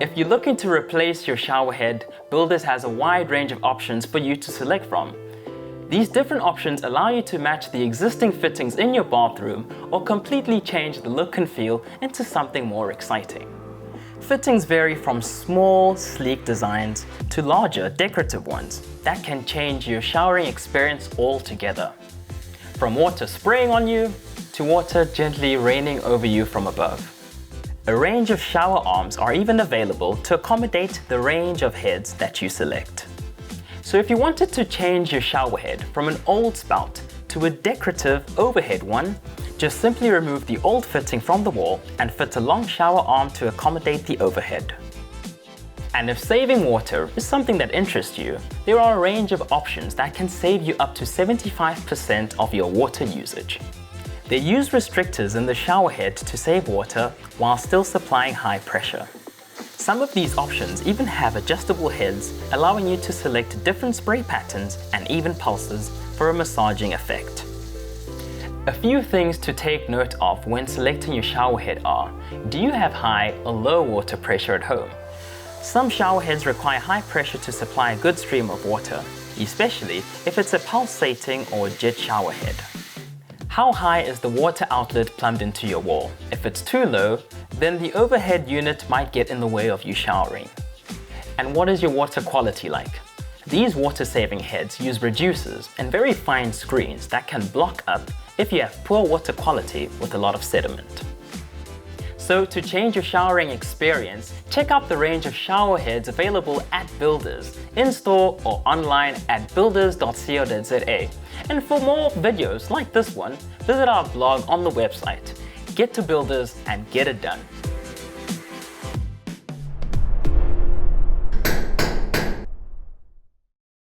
If you're looking to replace your shower head, Builders has a wide range of options for you to select from. These different options allow you to match the existing fittings in your bathroom or completely change the look and feel into something more exciting. Fittings vary from small, sleek designs to larger, decorative ones that can change your showering experience altogether. From water spraying on you to water gently raining over you from above. A range of shower arms are even available to accommodate the range of heads that you select. So if you wanted to change your shower head from an old spout to a decorative overhead one, just simply remove the old fitting from the wall and fit a long shower arm to accommodate the overhead. And if saving water is something that interests you, there are a range of options that can save you up to 75% of your water usage. They use restrictors in the shower head to save water while still supplying high pressure. Some of these options even have adjustable heads, allowing you to select different spray patterns and even pulses for a massaging effect. A few things to take note of when selecting your shower head are: do you have high or low water pressure at home? Some shower heads require high pressure to supply a good stream of water, especially if it's a pulsating or jet shower head. How high is the water outlet plumbed into your wall? If it's too low, then the overhead unit might get in the way of you showering. And what is your water quality like? These water-saving heads use reducers and very fine screens that can block up if you have poor water quality with a lot of sediment. So to change your showering experience, check out the range of shower heads available at Builders, in-store or online at builders.co.za. And for more videos like this one, visit our blog on the website. Get to Builders and get it done.